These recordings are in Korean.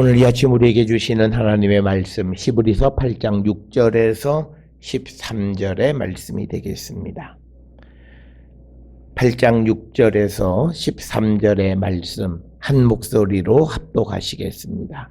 오늘 이 아침 우리에게 주시는 하나님의 말씀 히브리서 8장 6절에서 13절의 말씀이 되겠습니다. 8장 6절에서 13절의 말씀 한 목소리로 합독하시겠습니다.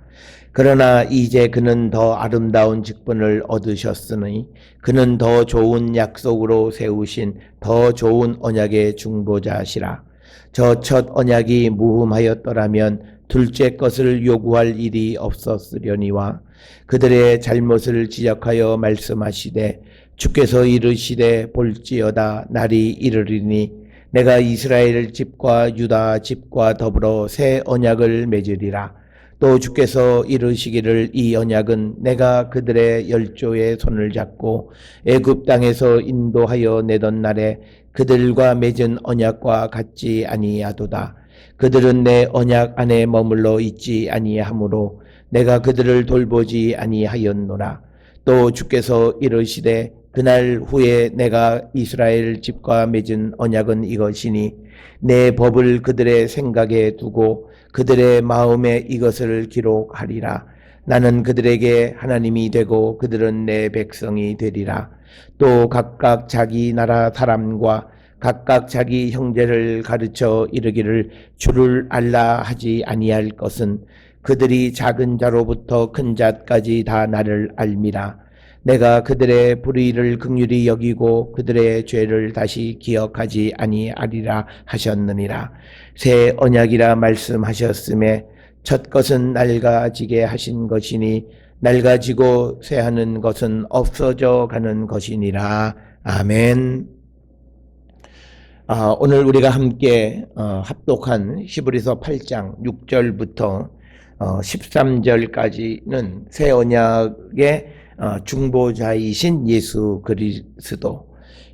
그러나 이제 그는 더 아름다운 직분을 얻으셨으니 그는 더 좋은 약속으로 세우신 더 좋은 언약의 중보자시라. 저 첫 언약이 무흠하였더라면 둘째 것을 요구할 일이 없었으려니와 그들의 잘못을 지적하여 말씀하시되 주께서 이르시되 볼지어다 날이 이르리니 내가 이스라엘 집과 유다 집과 더불어 새 언약을 맺으리라. 또 주께서 이르시기를 이 언약은 내가 그들의 열조의 손을 잡고 애굽 땅에서 인도하여 내던 날에 그들과 맺은 언약과 같지 아니하도다. 그들은 내 언약 안에 머물러 있지 아니하므로 내가 그들을 돌보지 아니하였노라. 또 주께서 이르시되 그날 후에 내가 이스라엘 집과 맺은 언약은 이것이니 내 법을 그들의 생각에 두고 그들의 마음에 이것을 기록하리라. 나는 그들에게 하나님이 되고 그들은 내 백성이 되리라. 또 각각 자기 나라 사람과 각각 자기 형제를 가르쳐 이르기를 주를 알라 하지 아니할 것은 그들이 작은 자로부터 큰 자까지 다 나를 알미라. 내가 그들의 불의를 긍휼히 여기고 그들의 죄를 다시 기억하지 아니하리라 하셨느니라. 새 언약이라 말씀하셨음에 첫 것은 낡아지게 하신 것이니 낡아지고 쇠하는 것은 없어져 가는 것이니라. 아멘. 오늘 우리가 함께 합독한 히브리서 8장 6절부터 13절까지는 새 언약의 중보자이신 예수 그리스도,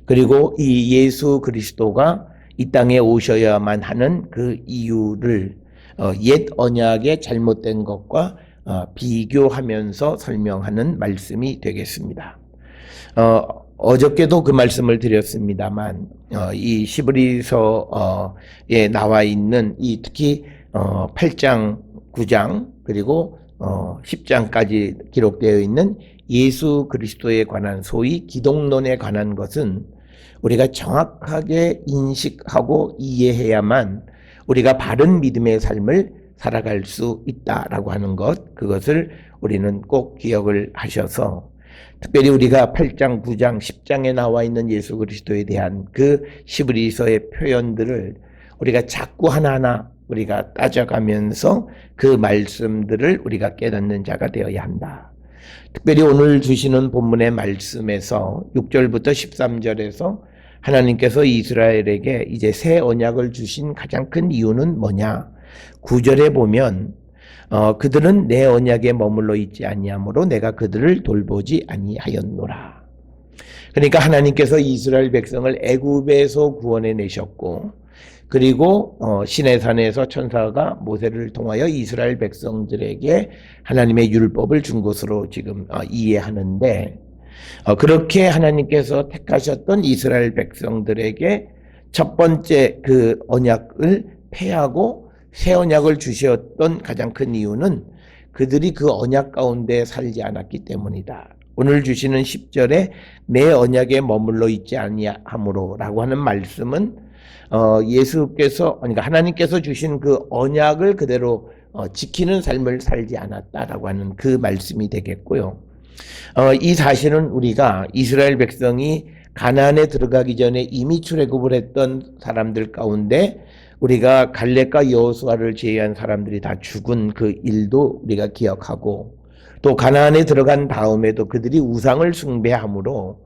그리고 이 예수 그리스도가 이 땅에 오셔야만 하는 그 이유를 옛 언약의 잘못된 것과 비교하면서 설명하는 말씀이 되겠습니다. 어저께도 그 말씀을 드렸습니다만 이 히브리서에 나와 있는 이 특히 8장, 9장 그리고 10장까지 기록되어 있는 예수 그리스도에 관한 소위 기독론에 관한 것은 우리가 정확하게 인식하고 이해해야만 우리가 바른 믿음의 삶을 살아갈 수 있다라고 하는 것, 그것을 우리는 꼭 기억을 하셔서 특별히 우리가 8장, 9장, 10장에 나와 있는 예수 그리스도에 대한 그 히브리서의 표현들을 우리가 자꾸 하나하나 우리가 따져가면서 그 말씀들을 우리가 깨닫는 자가 되어야 한다. 특별히 오늘 주시는 본문의 말씀에서 6절부터 13절에서 하나님께서 이스라엘에게 이제 새 언약을 주신 가장 큰 이유는 뭐냐? 9절에 보면 그들은 내 언약에 머물러 있지 아니하므로 내가 그들을 돌보지 아니하였노라. 그러니까 하나님께서 이스라엘 백성을 애굽에서 구원해 내셨고, 그리고 시내산에서 천사가 모세를 통하여 이스라엘 백성들에게 하나님의 율법을 준 것으로 지금 이해하는데, 그렇게 하나님께서 택하셨던 이스라엘 백성들에게 첫 번째 그 언약을 폐하고 새 언약을 주셨던 가장 큰 이유는 그들이 그 언약 가운데 살지 않았기 때문이다. 오늘 주시는 10절에 내 언약에 머물러 있지 아니하므로 라고 하는 말씀은 예수께서, 그러니까 하나님께서 주신 그 언약을 그대로 지키는 삶을 살지 않았다라고 하는 그 말씀이 되겠고요. 이 사실은 우리가 이스라엘 백성이 가나안에 들어가기 전에 이미 출애굽을 했던 사람들 가운데 우리가 갈렙과 여호수아를 제외한 사람들이 다 죽은 그 일도 우리가 기억하고, 또 가나안에 들어간 다음에도 그들이 우상을 숭배함으로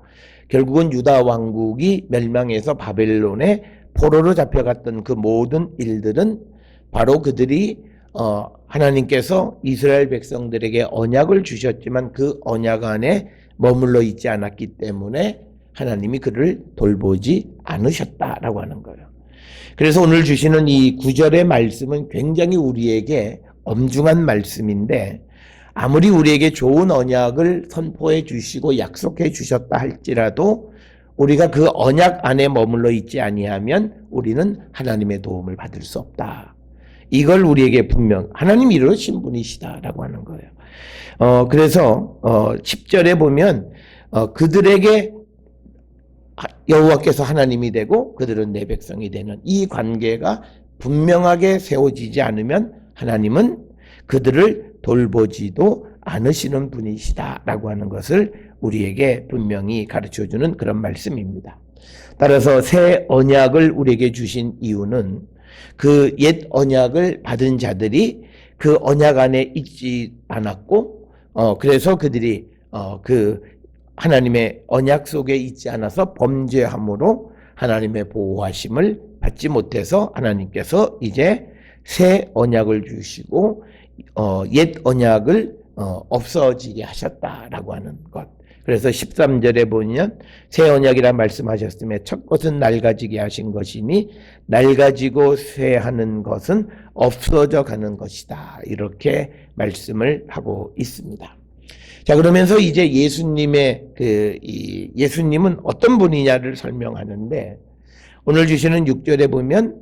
결국은 유다 왕국이 멸망해서 바벨론에 포로로 잡혀갔던 그 모든 일들은 바로 그들이 하나님께서 이스라엘 백성들에게 언약을 주셨지만 그 언약 안에 머물러 있지 않았기 때문에 하나님이 그를 돌보지 않으셨다라고 하는 거예요. 그래서 오늘 주시는 이 9절의 말씀은 굉장히 우리에게 엄중한 말씀인데, 아무리 우리에게 좋은 언약을 선포해 주시고 약속해 주셨다 할지라도 우리가 그 언약 안에 머물러 있지 아니하면 우리는 하나님의 도움을 받을 수 없다. 이걸 우리에게 분명 하나님이 이루신 분이시다라고 하는 거예요. 그래서 10절에 보면 그들에게 여호와께서 하나님이 되고 그들은 내 백성이 되는 이 관계가 분명하게 세워지지 않으면 하나님은 그들을 돌보지도 않으시는 분이시다라고 하는 것을 우리에게 분명히 가르쳐주는 그런 말씀입니다. 따라서 새 언약을 우리에게 주신 이유는 그 옛 언약을 받은 자들이 그 언약 안에 있지 않았고 그래서 그들이 그 하나님의 언약 속에 있지 않아서 범죄함으로 하나님의 보호하심을 받지 못해서 하나님께서 이제 새 언약을 주시고 옛 언약을 없어지게 하셨다라고 하는 것. 그래서 13절에 보면 새 언약이라 말씀하셨음에 첫 것은 낡아지게 하신 것이니 낡아지고 쇠하는 것은 없어져 가는 것이다. 이렇게 말씀을 하고 있습니다. 자, 그러면서 이제 예수님은 어떤 분이냐를 설명하는데 오늘 주시는 6절에 보면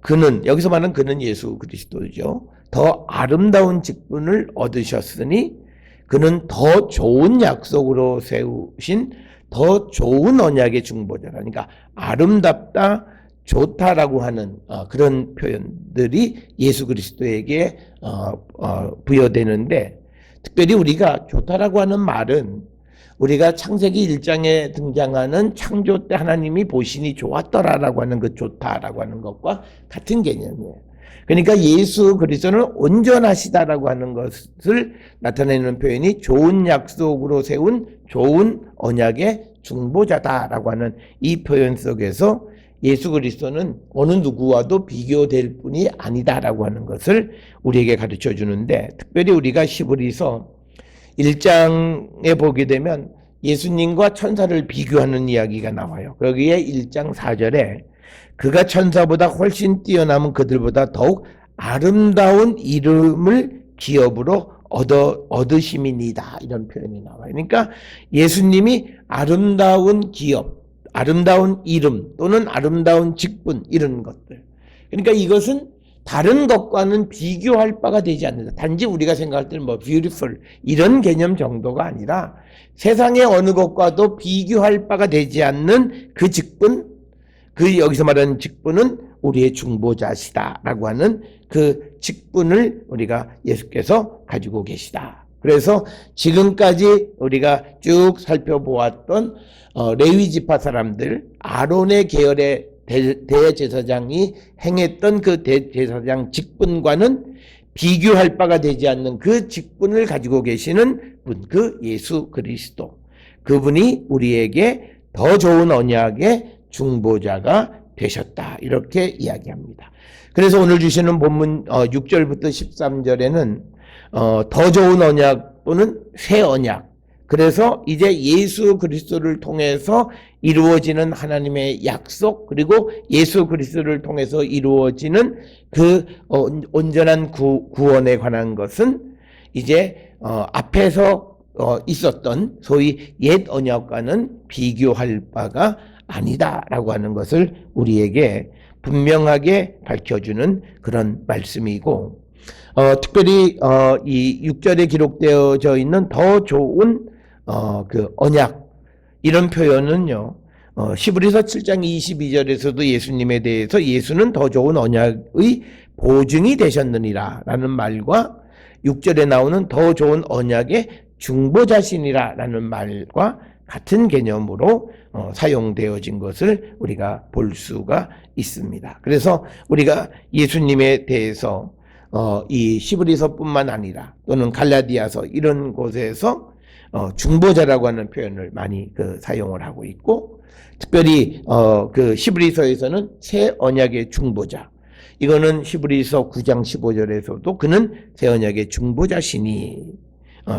그는, 여기서 말하는 그는 예수 그리스도죠. 더 아름다운 직분을 얻으셨으니 그는 더 좋은 약속으로 세우신 더 좋은 언약의 중보자라. 그러니까 아름답다, 좋다라고 하는 그런 표현들이 예수 그리스도에게 부여되는데 특별히 우리가 좋다라고 하는 말은 우리가 창세기 1장에 등장하는 창조 때 하나님이 보시니 좋았더라라고 하는 그 좋다라고 하는 것과 같은 개념이에요. 그러니까 예수 그리스도는 온전하시다라고 하는 것을 나타내는 표현이 좋은 약속으로 세운 좋은 언약의 중보자다라고 하는 이 표현 속에서 예수 그리스도는 어느 누구와도 비교될 분이 아니다라고 하는 것을 우리에게 가르쳐 주는데 특별히 우리가 히브리서 1장에 보게 되면 예수님과 천사를 비교하는 이야기가 나와요. 거기에 1장 4절에 그가 천사보다 훨씬 뛰어남은 그들보다 더욱 아름다운 이름을 기업으로 얻으심이니이다. 이런 표현이 나와요. 그러니까 예수님이 아름다운 기업, 아름다운 이름 또는 아름다운 직분 이런 것들. 그러니까 이것은 다른 것과는 비교할 바가 되지 않는다. 단지 우리가 생각할 때는 beautiful 이런 개념 정도가 아니라 세상의 어느 것과도 비교할 바가 되지 않는 그 직분, 그 여기서 말하는 직분은 우리의 중보자시다라고 하는 그 직분을 우리가 예수께서 가지고 계시다. 그래서 지금까지 우리가 쭉 살펴보았던 레위 지파 사람들, 아론의 계열의 대제사장이 행했던 그 대제사장 직분과는 비교할 바가 되지 않는 그 직분을 가지고 계시는 분, 그 예수 그리스도. 그분이 우리에게 더 좋은 언약의 중보자가 되셨다. 이렇게 이야기합니다. 그래서 오늘 주시는 본문 6절부터 13절에는 더 좋은 언약 또는 새 언약. 그래서 이제 예수 그리스도를 통해서 이루어지는 하나님의 약속 그리고 예수 그리스도를 통해서 이루어지는 그 온전한 구원에 관한 것은 이제 앞에서 있었던 소위 옛 언약과는 비교할 바가 아니다라고 하는 것을 우리에게 분명하게 밝혀주는 그런 말씀이고 특별히 이 6절에 기록되어져 있는 더 좋은 그 언약 이런 표현은요 히브리서 7장 22절에서도 예수님에 대해서 예수는 더 좋은 언약의 보증이 되셨느니라 라는 말과 6절에 나오는 더 좋은 언약의 중보자신이라 라는 말과 같은 개념으로 사용되어진 것을 우리가 볼 수가 있습니다. 그래서 우리가 예수님에 대해서 이 히브리서뿐만 아니라 또는 갈라디아서 이런 곳에서 중보자라고 하는 표현을 많이 사용을 하고 있고 특별히 그 히브리서에서는 새 언약의 중보자 이거는 히브리서 9장 15절에서도 그는 새 언약의 중보자시니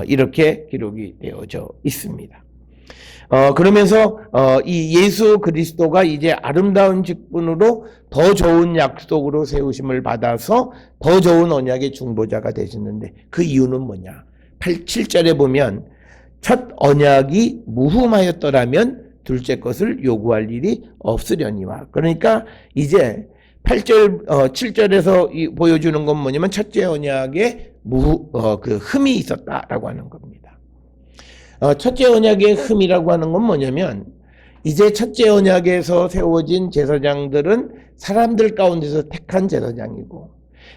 이렇게 기록이 되어져 있습니다. 그러면서 이 예수 그리스도가 이제 아름다운 직분으로 더 좋은 약속으로 세우심을 받아서 더 좋은 언약의 중보자가 되셨는데 그 이유는 뭐냐? 7절에 보면 첫 언약이 무흠하였더라면 둘째 것을 요구할 일이 없으려니와. 그러니까 이제 8절, 7절에서 보여주는 건 뭐냐면 첫째 언약에 그 흠이 있었다라고 하는 겁니다. 첫째 언약의 흠이라고 하는 건 뭐냐면 이제 첫째 언약에서 세워진 제사장들은 사람들 가운데서 택한 제사장이고,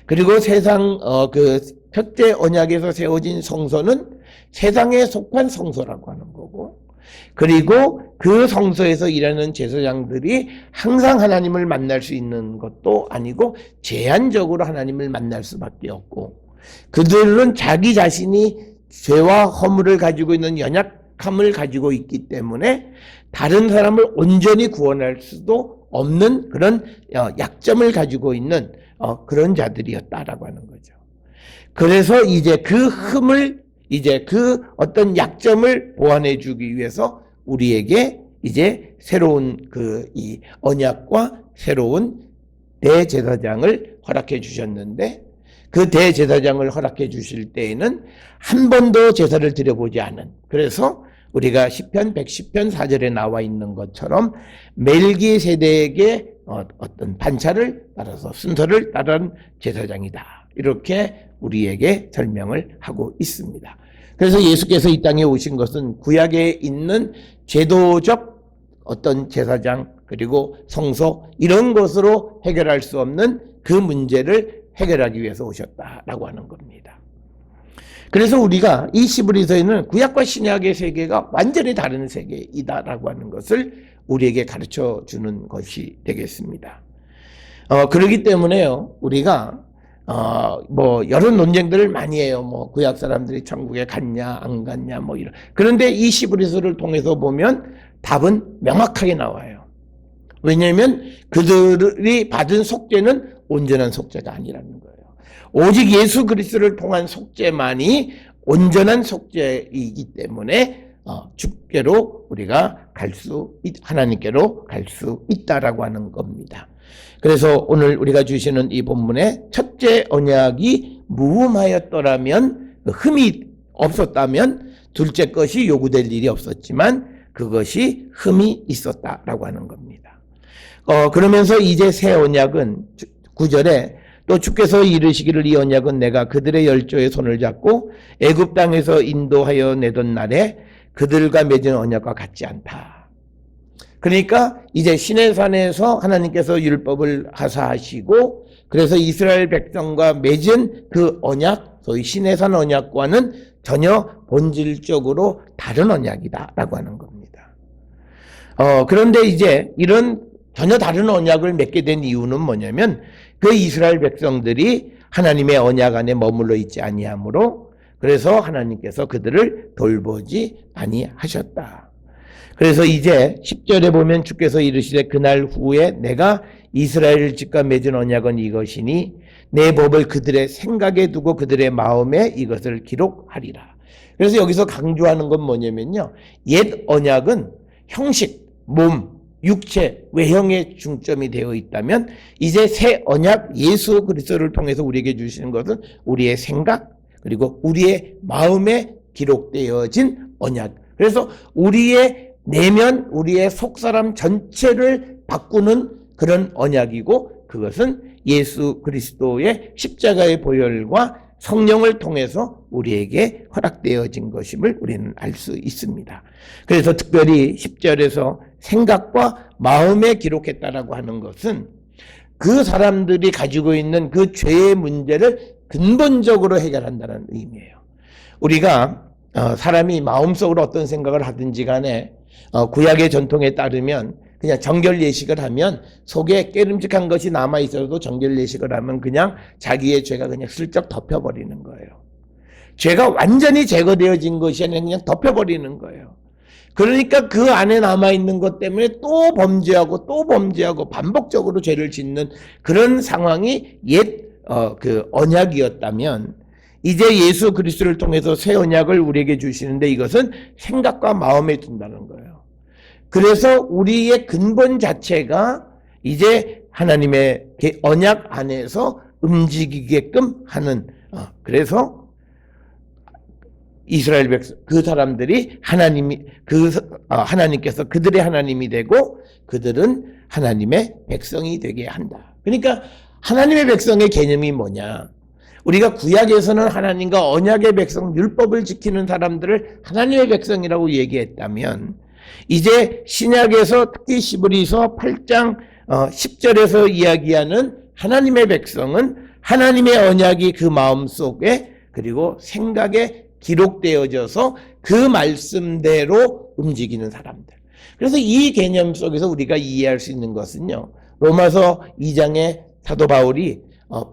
그리고 세상 그 첫째 언약에서 세워진 성소는 세상에 속한 성소라고 하는 거고, 그리고 그 성소에서 일하는 제사장들이 항상 하나님을 만날 수 있는 것도 아니고 제한적으로 하나님을 만날 수밖에 없고, 그들은 자기 자신이 죄와 허물을 가지고 있는 연약함을 가지고 있기 때문에 다른 사람을 온전히 구원할 수도 없는 그런 약점을 가지고 있는 그런 자들이었다라고 하는 거죠. 그래서 이제 그 흠을, 이제 그 어떤 약점을 보완해 주기 위해서 우리에게 이제 새로운 이 언약과 새로운 대제사장을 허락해 주셨는데, 그 대제사장을 허락해 주실 때에는 한 번도 제사를 드려보지 않은, 그래서 우리가 시편 110편 4절에 나와 있는 것처럼 멜기세덱의 어떤 반차를 따라서 순서를 따른 제사장이다, 이렇게 우리에게 설명을 하고 있습니다. 그래서 예수께서 이 땅에 오신 것은 구약에 있는 제도적 어떤 제사장 그리고 성소 이런 것으로 해결할 수 없는 그 문제를 해결하기 위해서 오셨다라고 하는 겁니다. 그래서 우리가 이 시브리서에는 구약과 신약의 세계가 완전히 다른 세계이다라고 하는 것을 우리에게 가르쳐 주는 것이 되겠습니다. 그렇기 때문에요, 우리가 뭐 여러 논쟁들을 많이 해요. 뭐 구약 사람들이 천국에 갔냐 안 갔냐 뭐 이런. 그런데 이 시브리서를 통해서 보면 답은 명확하게 나와요. 왜냐하면 그들이 받은 속죄는 온전한 속죄가 아니라는 거예요. 오직 예수 그리스도를 통한 속죄만이 온전한 속죄이기 때문에 주께로 우리가 하나님께로 갈 수 있다라고 하는 겁니다. 그래서 오늘 우리가 주시는 이 본문에 첫째 언약이 무흠하였더라면, 흠이 없었다면 둘째 것이 요구될 일이 없었지만 그것이 흠이 있었다라고 하는 겁니다. 그러면서 이제 새 언약은 9절에 또 주께서 이르시기를 이 언약은 내가 그들의 열조의 손을 잡고 애굽 땅에서 인도하여 내던 날에 그들과 맺은 언약과 같지 않다. 그러니까 이제 시내산에서 하나님께서 율법을 하사하시고 그래서 이스라엘 백성과 맺은 그 언약, 소위 시내산 언약과는 전혀 본질적으로 다른 언약이다라고 하는 겁니다. 그런데 이제 이런 전혀 다른 언약을 맺게 된 이유는 뭐냐면 그 이스라엘 백성들이 하나님의 언약 안에 머물러 있지 아니하므로, 그래서 하나님께서 그들을 돌보지 아니하셨다. 그래서 이제 10절에 보면 주께서 이르시되 그날 후에 내가 이스라엘 집과 맺은 언약은 이것이니 내 법을 그들의 생각에 두고 그들의 마음에 이것을 기록하리라. 그래서 여기서 강조하는 건 뭐냐면요, 옛 언약은 형식, 몸, 육체, 외형에 중점이 되어 있다면 이제 새 언약 예수 그리스도를 통해서 우리에게 주시는 것은 우리의 생각 그리고 우리의 마음에 기록되어진 언약. 그래서 우리의 내면, 우리의 속사람 전체를 바꾸는 그런 언약이고, 그것은 예수 그리스도의 십자가의 보혈과 성령을 통해서 우리에게 허락되어진 것임을 우리는 알 수 있습니다. 그래서 특별히 10절에서 생각과 마음에 기록했다라고 하는 것은 그 사람들이 가지고 있는 그 죄의 문제를 근본적으로 해결한다는 의미예요. 우리가 사람이 마음속으로 어떤 생각을 하든지 간에 구약의 전통에 따르면 그냥 정결 예식을 하면 속에 깨름직한 것이 남아 있어도 정결 예식을 하면 그냥 자기의 죄가 그냥 슬쩍 덮여버리는 거예요. 죄가 완전히 제거되어진 것이 아니라 그냥 덮여버리는 거예요. 그러니까 그 안에 남아있는 것 때문에 또 범죄하고 또 범죄하고 반복적으로 죄를 짓는 그런 상황이 그 언약이었다면, 이제 예수 그리스도를 통해서 새 언약을 우리에게 주시는데 이것은 생각과 마음에 둔다는 거예요. 그래서 우리의 근본 자체가 이제 하나님의 언약 안에서 움직이게끔 하는, 그래서 이스라엘 백성, 그 사람들이 하나님께서 그들의 하나님이 되고 그들은 하나님의 백성이 되게 한다. 그러니까 하나님의 백성의 개념이 뭐냐? 우리가 구약에서는 하나님과 언약의 백성, 율법을 지키는 사람들을 하나님의 백성이라고 얘기했다면, 이제 신약에서 특히 시브리서 8장 10절에서 이야기하는 하나님의 백성은 하나님의 언약이 그 마음속에 그리고 생각에 기록되어져서 그 말씀대로 움직이는 사람들. 그래서 이 개념 속에서 우리가 이해할 수 있는 것은요, 로마서 2장에 사도 바울이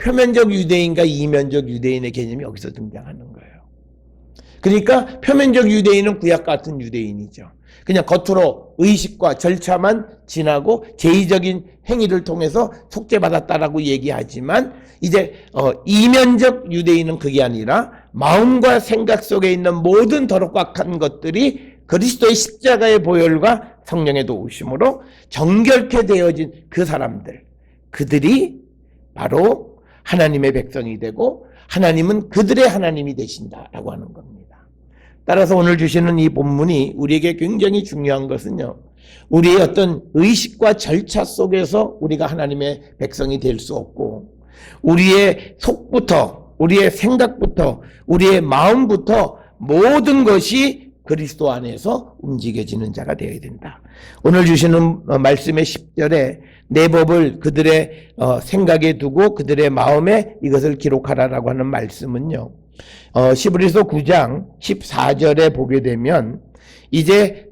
표면적 유대인과 이면적 유대인의 개념이 여기서 등장하는 거예요. 그러니까 표면적 유대인은 구약 같은 유대인이죠. 그냥 겉으로 의식과 절차만 지나고 제의적인 행위를 통해서 속죄받았다라고 얘기하지만, 이제 이면적 유대인은 그게 아니라 마음과 생각 속에 있는 모든 더럽고 악한 것들이 그리스도의 십자가의 보혈과 성령의 도우심으로 정결케 되어진 그 사람들, 그들이 바로 하나님의 백성이 되고 하나님은 그들의 하나님이 되신다라고 하는 겁니다. 따라서 오늘 주시는 이 본문이 우리에게 굉장히 중요한 것은요, 우리의 어떤 의식과 절차 속에서 우리가 하나님의 백성이 될 수 없고, 우리의 속부터, 우리의 생각부터, 우리의 마음부터 모든 것이 그리스도 안에서 움직여지는 자가 되어야 된다. 오늘 주시는 말씀의 10절에 내 법을 그들의 생각에 두고 그들의 마음에 이것을 기록하라라고 하는 말씀은요, 시브리서 9장 14절에 보게 되면, 이제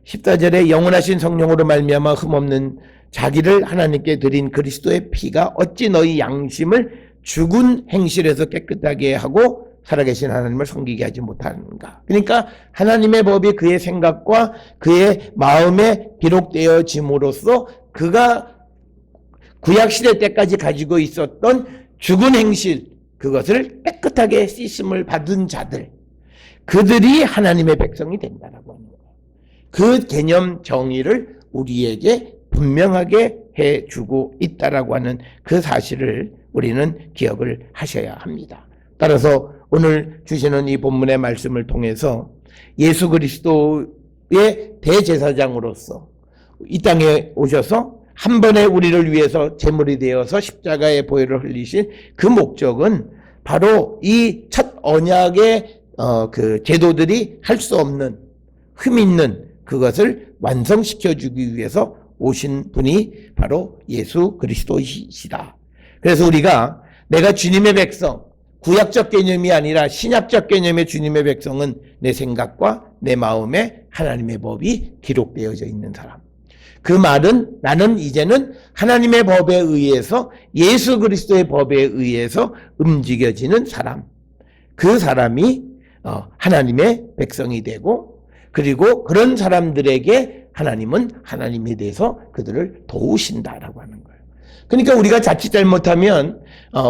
14절에 영원하신 성령으로 말미암아 흠없는 자기를 하나님께 드린 그리스도의 피가 어찌 너희 양심을 죽은 행실에서 깨끗하게 하고 살아계신 하나님을 섬기게 하지 못하는가. 그러니까 하나님의 법이 그의 생각과 그의 마음에 기록되어짐으로써 그가 구약시대 때까지 가지고 있었던 죽은 행실, 그것을 깨끗하게 씻음을 받은 자들, 그들이 하나님의 백성이 된다라고 하는 거예요. 그 개념 정의를 우리에게 분명하게 해주고 있다라고 하는 그 사실을 우리는 기억을 하셔야 합니다. 따라서 오늘 주시는 이 본문의 말씀을 통해서 예수 그리스도의 대제사장으로서 이 땅에 오셔서 한 번에 우리를 위해서 제물이 되어서 십자가의 보혈을 흘리신 그 목적은 바로 이 첫 언약의 그 제도들이 할 수 없는 흠 있는 그것을 완성시켜 주기 위해서 오신 분이 바로 예수 그리스도이시다. 그래서 우리가 내가 주님의 백성, 구약적 개념이 아니라 신약적 개념의 주님의 백성은 내 생각과 내 마음에 하나님의 법이 기록되어져 있는 사람. 그 말은 나는 이제는 하나님의 법에 의해서, 예수 그리스도의 법에 의해서 움직여지는 사람. 그 사람이 하나님의 백성이 되고, 그리고 그런 사람들에게 하나님은 하나님에 대해서 그들을 도우신다라고 하는 거예요. 그러니까 우리가 자칫 잘못하면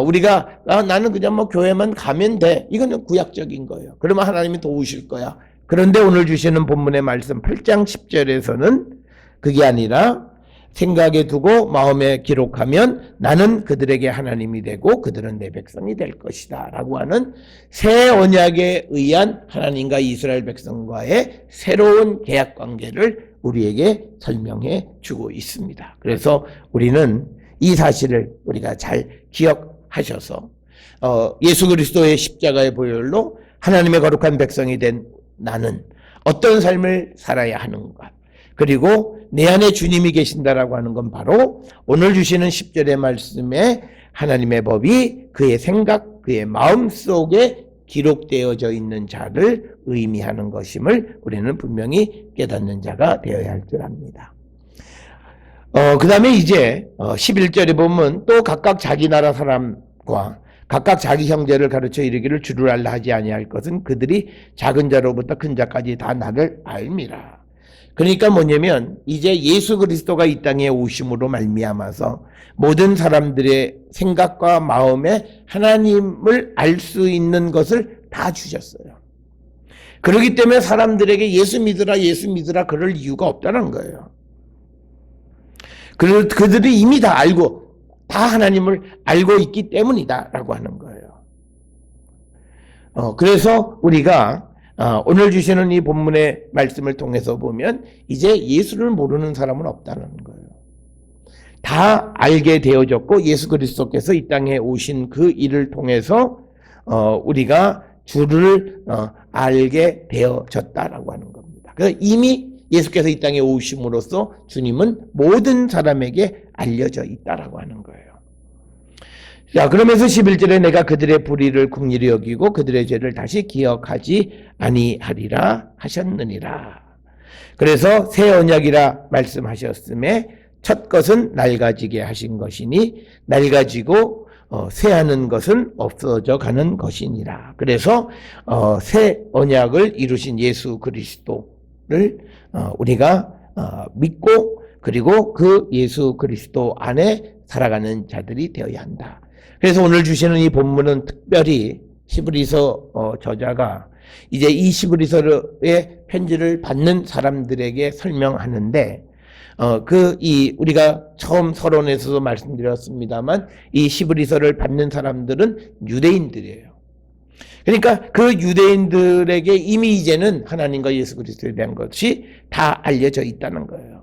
우리가 나는 그냥 뭐 교회만 가면 돼, 이거는 구약적인 거예요. 그러면 하나님이 도우실 거야. 그런데 오늘 주시는 본문의 말씀 8장 10절에서는 그게 아니라 생각에 두고 마음에 기록하면 나는 그들에게 하나님이 되고 그들은 내 백성이 될 것이다 라고 하는 새 언약에 의한 하나님과 이스라엘 백성과의 새로운 계약 관계를 우리에게 설명해 주고 있습니다. 그래서 우리는 이 사실을 우리가 잘 기억하셔서 예수 그리스도의 십자가의 보혈로 하나님의 거룩한 백성이 된 나는 어떤 삶을 살아야 하는가, 그리고 내 안에 주님이 계신다라고 하는 건 바로 오늘 주시는 10절의 말씀에 하나님의 법이 그의 생각, 그의 마음 속에 기록되어져 있는 자를 의미하는 것임을 우리는 분명히 깨닫는 자가 되어야 할 줄 압니다. 그 다음에 이제 11절에 보면 또 각각 자기 나라 사람과 각각 자기 형제를 가르쳐 이르기를 주를 알라 하지 아니할 것은 그들이 작은 자로부터 큰 자까지 다 나를 알미라. 그러니까 뭐냐면 이제 예수 그리스도가 이 땅에 오심으로 말미암아서 모든 사람들의 생각과 마음에 하나님을 알 수 있는 것을 다 주셨어요. 그렇기 때문에 사람들에게 예수 믿으라 그럴 이유가 없다는 거예요. 그들이 이미 다 알고 다 하나님을 알고 있기 때문이다라고 하는 거예요. 그래서 우리가 오늘 주시는 이 본문의 말씀을 통해서 보면 이제 예수를 모르는 사람은 없다는 거예요. 다 알게 되어졌고 예수 그리스도께서 이 땅에 오신 그 일을 통해서 우리가 주를 알게 되어졌다라고 하는 겁니다. 그래서 이미 예수께서 이 땅에 오심으로써 주님은 모든 사람에게 알려져 있다라고 하는 거예요. 자, 그러면서 11절에 내가 그들의 불의를 긍휼히 여기고 그들의 죄를 다시 기억하지 아니하리라 하셨느니라. 그래서 새 언약이라 말씀하셨음에 첫 것은 낡아지게 하신 것이니 낡아지고 새하는 것은 없어져 가는 것이니라. 그래서 새 언약을 이루신 예수 그리스도를 우리가 믿고 그리고 그 예수 그리스도 안에 살아가는 자들이 되어야 한다. 그래서 오늘 주시는 이 본문은 특별히 히브리서 저자가 이제 이 히브리서의 편지를 받는 사람들에게 설명하는데 우리가 처음 서론에서도 말씀드렸습니다만 이 히브리서를 받는 사람들은 유대인들이에요. 그러니까 그 유대인들에게 이미 이제는 하나님과 예수 그리스도에 대한 것이 다 알려져 있다는 거예요.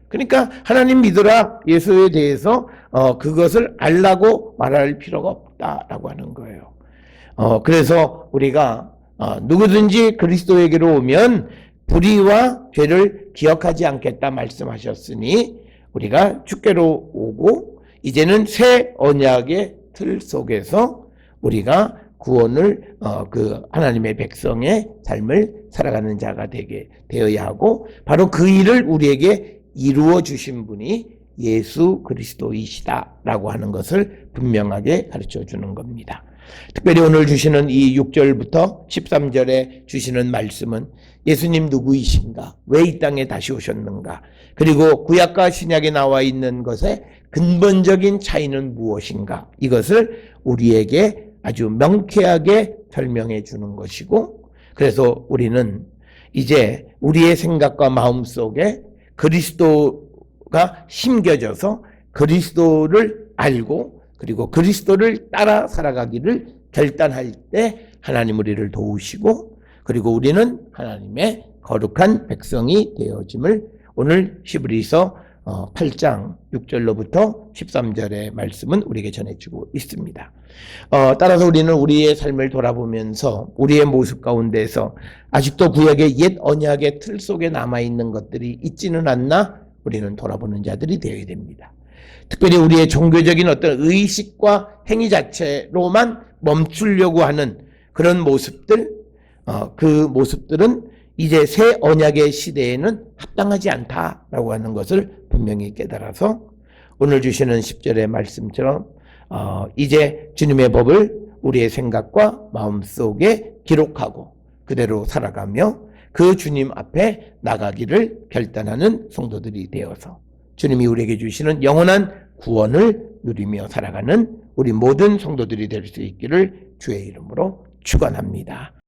그러니까 하나님 믿으라 예수에 대해서 그것을 알라고 말할 필요가 없다라고 하는 거예요. 그래서 우리가 누구든지 그리스도에게로 오면 불의와 죄를 기억하지 않겠다 말씀하셨으니 우리가 주께로 오고 이제는 새 언약의 틀 속에서 우리가 구원을 그 하나님의 백성의 삶을 살아가는 자가 되게 되어야 하고 바로 그 일을 우리에게 이루어 주신 분이 예수 그리스도이시다라고 하는 것을 분명하게 가르쳐 주는 겁니다. 특별히 오늘 주시는 이 6절부터 13절에 주시는 말씀은 예수님 누구이신가? 왜 이 땅에 다시 오셨는가? 그리고 구약과 신약에 나와 있는 것의 근본적인 차이는 무엇인가? 이것을 우리에게 아주 명쾌하게 설명해 주는 것이고 그래서 우리는 이제 우리의 생각과 마음 속에 그리스도가 심겨져서 그리스도를 알고 그리고 그리스도를 따라 살아가기를 결단할 때 하나님 우리를 도우시고 그리고 우리는 하나님의 거룩한 백성이 되어짐을 오늘 히브리서 8장 6절로부터 13절의 말씀은 우리에게 전해주고 있습니다. 따라서 우리는 우리의 삶을 돌아보면서 우리의 모습 가운데서 아직도 구약의 옛 언약의 틀 속에 남아있는 것들이 있지는 않나 우리는 돌아보는 자들이 되어야 됩니다. 특별히 우리의 종교적인 어떤 의식과 행위 자체로만 멈추려고 하는 그런 모습들, 그 모습들은 이제 새 언약의 시대에는 합당하지 않다라고 하는 것을 분명히 깨달아서 오늘 주시는 10절의 말씀처럼 이제 주님의 법을 우리의 생각과 마음속에 기록하고 그대로 살아가며 그 주님 앞에 나가기를 결단하는 성도들이 되어서 주님이 우리에게 주시는 영원한 구원을 누리며 살아가는 우리 모든 성도들이 될 수 있기를 주의 이름으로 축원합니다.